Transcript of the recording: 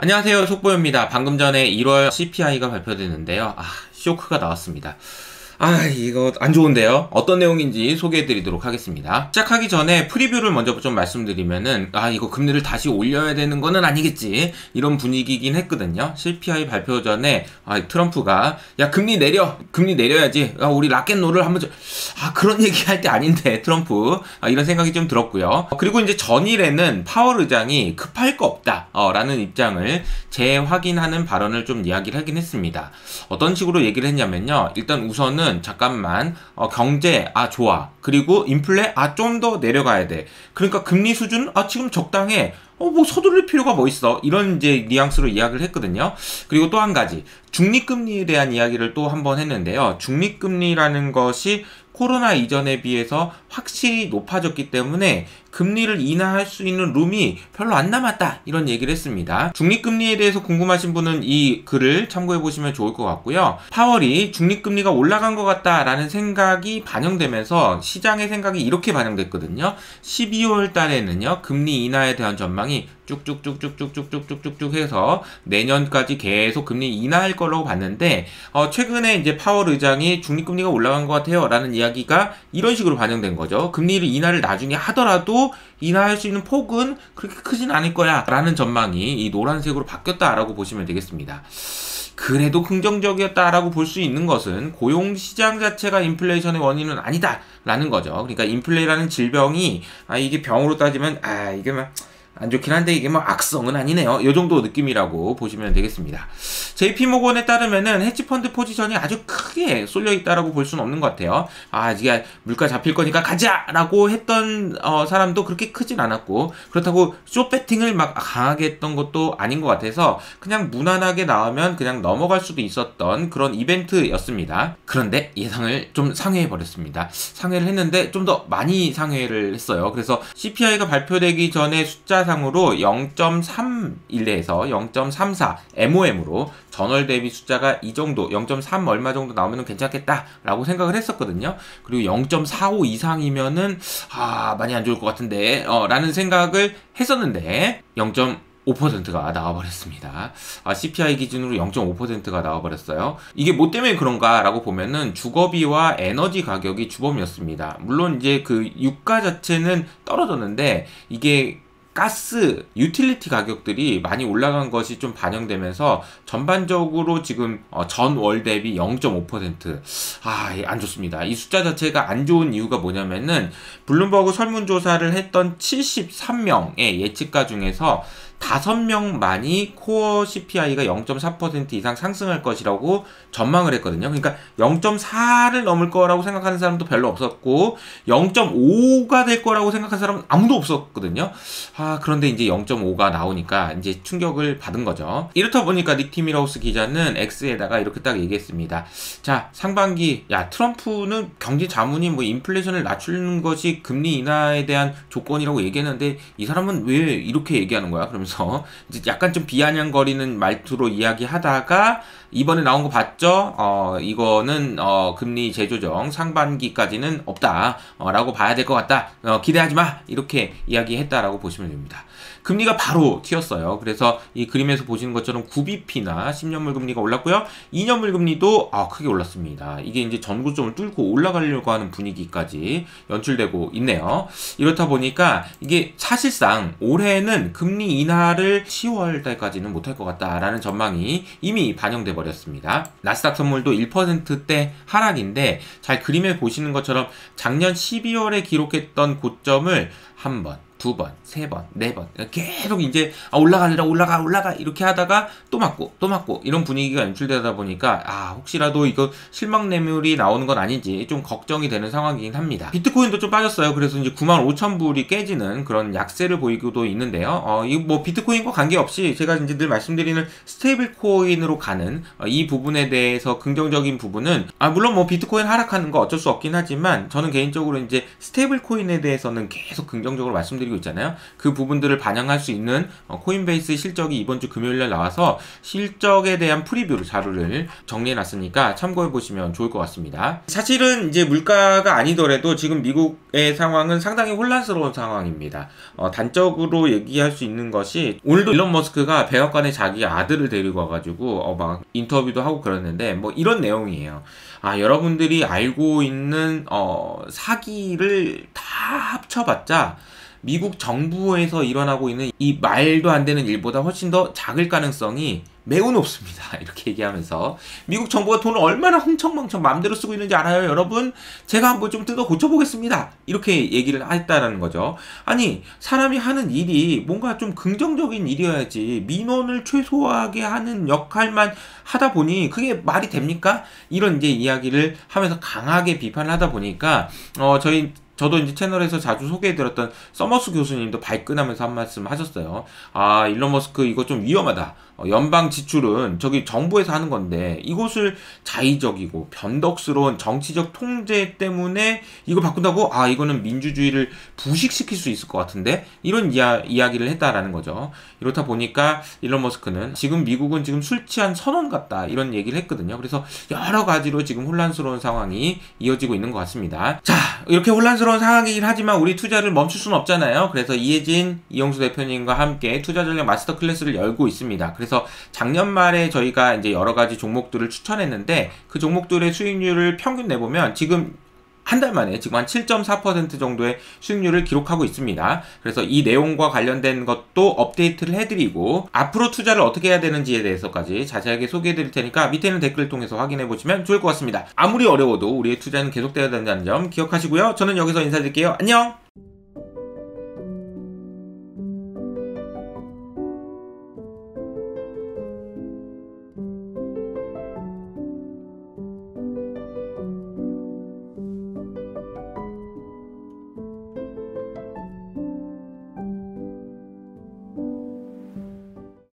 안녕하세요, 속보입니다. 방금 전에 1월 CPI가 발표됐는데요. 쇼크가 나왔습니다. 이거 안 좋은데요? 어떤 내용인지 소개해드리도록 하겠습니다. 시작하기 전에 프리뷰를 먼저 좀 말씀드리면은, 이거 금리를 다시 올려야 되는 거는 아니겠지. 이런 분위기긴 했거든요. CPI 발표 전에, 트럼프가, 야, 금리 내려! 금리 내려야지. 우리 락앤롤을 한번 그런 얘기 할 때 아닌데, 트럼프. 이런 생각이 좀 들었고요. 그리고 이제 전일에는 파월 의장이 급할 거 없다. 라는 입장을 재확인하는 발언을 좀 이야기를 하긴 했습니다. 어떤 식으로 얘기를 했냐면요. 일단 우선은 잠깐만 경제 좋아, 그리고 인플레 좀 더 내려가야 돼, 그러니까 금리 수준 지금 적당해, 뭐 서두를 필요가 뭐 있어, 이런 이제 뉘앙스로 이야기를 했거든요. 그리고 또 한 가지 중립금리에 대한 이야기를 또 한 번 했는데요. 중립금리라는 것이 코로나 이전에 비해서 확실히 높아졌기 때문에 금리를 인하할 수 있는 룸이 별로 안 남았다, 이런 얘기를 했습니다. 중립금리에 대해서 궁금하신 분은 이 글을 참고해 보시면 좋을 것 같고요. 파월이 중립금리가 올라간 것 같다라는 생각이 반영되면서 시장의 생각이 이렇게 반영됐거든요. 12월 달에는요, 금리 인하에 대한 전망이 쭉쭉쭉쭉쭉쭉쭉쭉쭉 해서 내년까지 계속 금리 인하할 거라고 봤는데, 최근에 이제 파월 의장이 중립금리가 올라간 것 같아요 라는 이야기가 이런 식으로 반영된 거죠. 금리를 인하를 나중에 하더라도 인하할 수 있는 폭은 그렇게 크진 않을 거야 라는 전망이 이 노란색으로 바뀌었다라고 보시면 되겠습니다. 그래도 긍정적이었다라고 볼 수 있는 것은 고용시장 자체가 인플레이션의 원인은 아니다 라는 거죠. 그러니까 인플레라는 질병이 이게 병으로 따지면 이게 막 안 좋긴 한데 이게 뭐 악성은 아니네요. 이 정도 느낌이라고 보시면 되겠습니다. JP모건에 따르면은 헤지펀드 포지션이 아주 크게 쏠려 있다라고 볼 수는 없는 것 같아요. 이게 물가 잡힐 거니까 가자라고 했던 사람도 그렇게 크진 않았고, 그렇다고 숏배팅을 막 강하게 했던 것도 아닌 것 같아서 그냥 무난하게 나오면 그냥 넘어갈 수도 있었던 그런 이벤트였습니다. 그런데 예상을 좀 상회해 버렸습니다. 상회를 했는데 좀 더 많이 상회를 했어요. 그래서 CPI가 발표되기 전에 숫자상으로 0.31에서 0.34 MOM으로 전월 대비 숫자가 이 정도 0.3 얼마 정도 나오면 괜찮겠다라고 생각을 했었거든요. 그리고 0.45 이상이면은 많이 안 좋을 것 같은데 라는 생각을 했었는데 0.5%가 나와버렸습니다. CPI 기준으로 0.5%가 나와버렸어요. 이게 뭐 때문에 그런가 라고 보면은 주거비와 에너지 가격이 주범이었습니다. 물론 이제 그 유가 자체는 떨어졌는데 이게 가스, 유틸리티 가격들이 많이 올라간 것이 좀 반영되면서 전반적으로 지금 전월 대비 0.5% 안 좋습니다. 이 숫자 자체가 안 좋은 이유가 뭐냐면은 블룸버그 설문조사를 했던 73명의 예측가 중에서 5명만이 코어 CPI가 0.4% 이상 상승할 것이라고 전망을 했거든요. 그러니까 0.4를 넘을 거라고 생각하는 사람도 별로 없었고 0.5가 될 거라고 생각하는 사람은 아무도 없었거든요. 그런데 이제 0.5가 나오니까 이제 충격을 받은 거죠. 이렇다 보니까 닉 티밀하우스 기자는 X에다가 이렇게 딱 얘기했습니다. 자, 상반기 트럼프는 경제 자문이 뭐 인플레이션을 낮추는 것이 금리 인하에 대한 조건이라고 얘기했는데 이 사람은 왜 이렇게 얘기하는 거야? 그러면서 이제 약간 좀 비아냥거리는 말투로 이야기하다가 이번에 나온 거 봤죠? 이거는 금리 재조정 상반기까지는 없다 라고 봐야 될 것 같다. 기대하지 마. 이렇게 이야기했다라고 보시면 됩니다. 금리가 바로 튀었어요. 그래서 이 그림에서 보시는 것처럼 9bp나 10년물 금리가 올랐고요. 2년물 금리도 크게 올랐습니다. 이게 이제 전고점을 뚫고 올라가려고 하는 분위기까지 연출되고 있네요. 이렇다 보니까 이게 사실상 올해는 금리 인하를 10월 달까지는 못할 것 같다라는 전망이 이미 반영돼 버렸습니다. 나스닥 선물도 1%대 하락인데 잘 그림에 보시는 것처럼 작년 12월에 기록했던 고점을 한 번, 두 번, 세 번, 네 번 계속 이제 올라가 이렇게 하다가 또 맞고 이런 분위기가 연출되다 보니까 혹시라도 이거 실망 매물이 나오는 건 아닌지 좀 걱정이 되는 상황이긴 합니다. 비트코인도 좀 빠졌어요. 그래서 이제 95,000불이 깨지는 그런 약세를 보이고도 있는데요. 이거 뭐 비트코인과 관계없이 제가 이제 늘 말씀드리는 스테이블 코인으로 가는 이 부분에 대해서 긍정적인 부분은 물론 뭐 비트코인 하락하는 거 어쩔 수 없긴 하지만 저는 개인적으로 이제 스테이블 코인에 대해서는 계속 긍정적으로 말씀드리고 보여드리고 있잖아요. 그 부분들을 반영할 수 있는 코인베이스 실적이 이번 주 금요일날 나와서 실적에 대한 프리뷰 자료를 정리해놨으니까 참고해보시면 좋을 것 같습니다. 사실은 이제 물가가 아니더라도 지금 미국의 상황은 상당히 혼란스러운 상황입니다. 단적으로 얘기할 수 있는 것이 오늘도 일론 머스크가 백악관에 자기 아들을 데리고 와가지고 막 인터뷰도 하고 그러는데 뭐 이런 내용이에요. 여러분들이 알고 있는 사기를 다 합쳐봤자 미국 정부에서 일어나고 있는 이 말도 안 되는 일보다 훨씬 더 작을 가능성이 매우 높습니다. 이렇게 얘기하면서 미국 정부가 돈을 얼마나 흥청망청 마음대로 쓰고 있는지 알아요, 여러분? 제가 한번 좀 뜯어 고쳐보겠습니다. 이렇게 얘기를 했다라는 거죠. 아니, 사람이 하는 일이 뭔가 좀 긍정적인 일이어야지 민원을 최소화하게 하는 역할만 하다 보니 그게 말이 됩니까? 이런 이제 이야기를 하면서 강하게 비판을 하다 보니까 저도 이제 채널에서 자주 소개해드렸던 서머스 교수님도 발끈하면서 한 말씀 하셨어요. 일론 머스크 이거 좀 위험하다. 연방 지출은 저기 정부에서 하는 건데 이것을 자의적이고 변덕스러운 정치적 통제 때문에 이거 바꾼다고? 이거는 민주주의를 부식시킬 수 있을 것 같은데? 이런 이야기를 했다라는 거죠. 이렇다 보니까 일론 머스크는 지금 미국은 지금 술 취한 선원 같다 이런 얘기를 했거든요. 그래서 여러 가지로 지금 혼란스러운 상황이 이어지고 있는 것 같습니다. 자, 이렇게 혼란스러운 상황이긴 하지만 우리 투자를 멈출 수는 없잖아요. 그래서 이혜진, 이영수 대표님과 함께 투자 전략 마스터 클래스를 열고 있습니다. 그래서 작년 말에 저희가 이제 여러 가지 종목들을 추천했는데 그 종목들의 수익률을 평균 내보면 지금 한 달 만에 지금 한 7.4% 정도의 수익률을 기록하고 있습니다. 그래서 이 내용과 관련된 것도 업데이트를 해드리고 앞으로 투자를 어떻게 해야 되는지에 대해서까지 자세하게 소개해드릴 테니까 밑에 있는 댓글을 통해서 확인해보시면 좋을 것 같습니다. 아무리 어려워도 우리의 투자는 계속되어야 된다는 점 기억하시고요. 저는 여기서 인사드릴게요. 안녕!